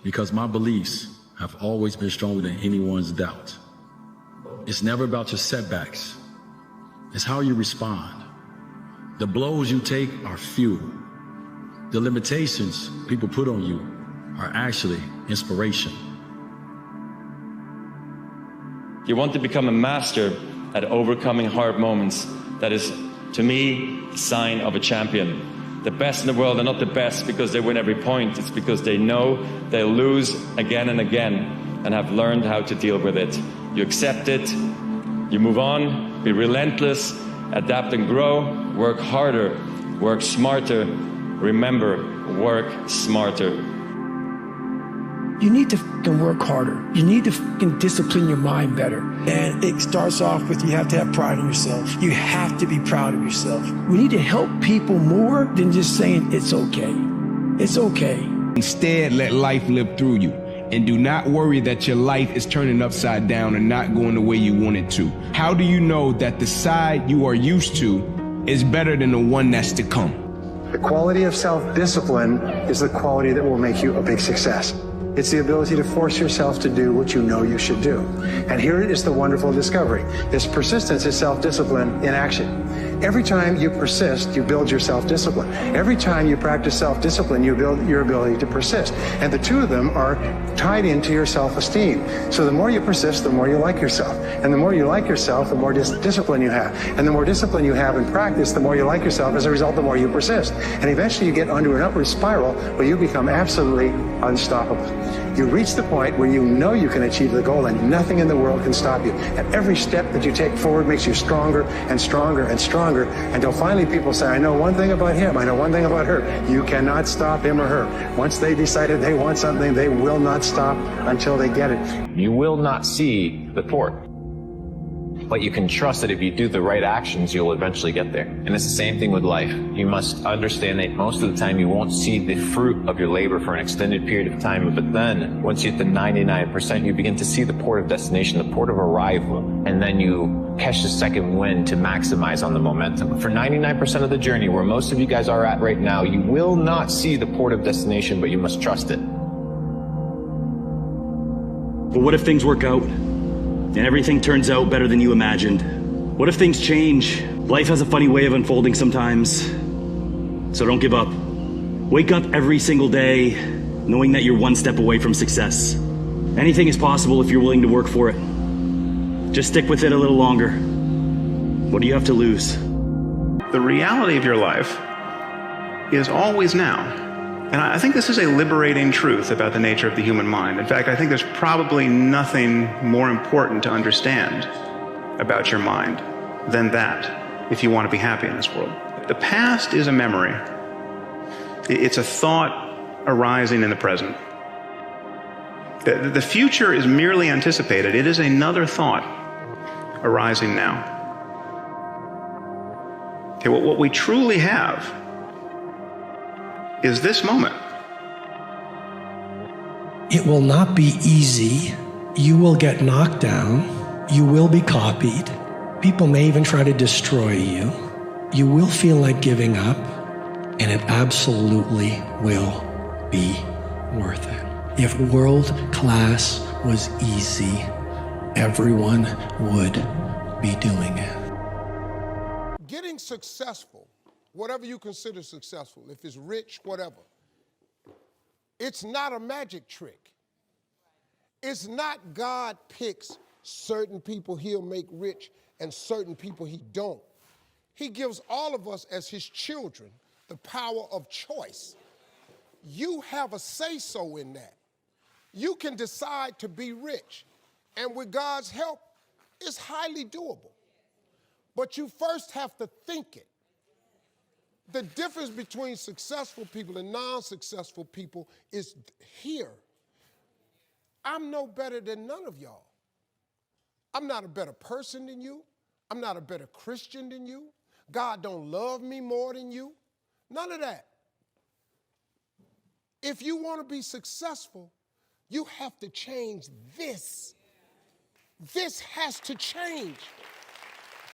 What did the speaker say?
because my beliefs have always been stronger than anyone's doubt. It's never about your setbacks. It's how you respond. The blows you take are fuel. The limitations people put on you are actually inspiration. You want to become a master at overcoming hard moments. That is, to me, the sign of a champion. The best in the world are not the best because they win every point. It's because they know they'll lose again and again and have learned how to deal with it. You accept it, you move on, be relentless, adapt and grow, work harder, work smarter. Remember, work smarter. You need to fucking work harder. You need to fucking discipline your mind better. And it starts off with you have to have pride in yourself. You have to be proud of yourself. We need to help people more than just saying it's okay. It's okay. Instead, let life live through you. And do not worry that your life is turning upside down and not going the way you want it to. How do you know that the side you are used to is better than the one that's to come? The quality of self-discipline is the quality that will make you a big success. It's the ability to force yourself to do what you know you should do. And here is the wonderful discovery. This persistence is self-discipline in action. Every time you persist, you build your self-discipline. Every time you practice self-discipline, you build your ability to persist. And the two of them are tied into your self-esteem. So the more you persist, the more you like yourself. And the more you like yourself, the more discipline you have. And the more discipline you have in practice, the more you like yourself. As a result, the more you persist. And eventually you get onto an upward spiral where you become absolutely unstoppable. You reach the point where you know you can achieve the goal and nothing in the world can stop you. And every step that you take forward makes you stronger and stronger and stronger until finally people say, I know one thing about him, I know one thing about her. You cannot stop him or her. Once they decided they want something, they will not stop until they get it. You will not see the port, but you can trust that if you do the right actions, you'll eventually get there. And it's the same thing with life. You must understand that most of the time you won't see the fruit of your labor for an extended period of time, but then once you hit the 99%, you begin to see the port of destination, the port of arrival, and then you catch the second wind to maximize on the momentum. For 99% of the journey, where most of you guys are at right now, you will not see the port of destination, but you must trust it. But what if things work out? And everything turns out better than you imagined? What if things change? Life has a funny way of unfolding sometimes. So don't give up. Wake up every single day knowing that you're one step away from success. Anything is possible if you're willing to work for it. Just stick with it a little longer. What do you have to lose? The reality of your life is always now. And I think this is a liberating truth about the nature of the human mind. In fact, I think there's probably nothing more important to understand about your mind than that, if you want to be happy in this world. The past is a memory. It's a thought arising in the present. The future is merely anticipated. It is another thought arising now. Okay, what we truly have is this moment. It will not be easy. You will get knocked down. You will be copied. People may even try to destroy you. You will feel like giving up, and it absolutely will be worth it. If world class was easy, everyone would be doing it. Getting successful, whatever you consider successful, if it's rich, whatever, it's not a magic trick. It's not God picks certain people he'll make rich and certain people he don't. He gives all of us as his children the power of choice. You have a say-so in that. You can decide to be rich, and with God's help, it's highly doable. But you first have to think it. The difference between successful people and non-successful people is here. I'm no better than none of y'all. I'm not a better person than you. I'm not a better Christian than you. God don't love me more than you. None of that. If you want to be successful, you have to change this. This has to change.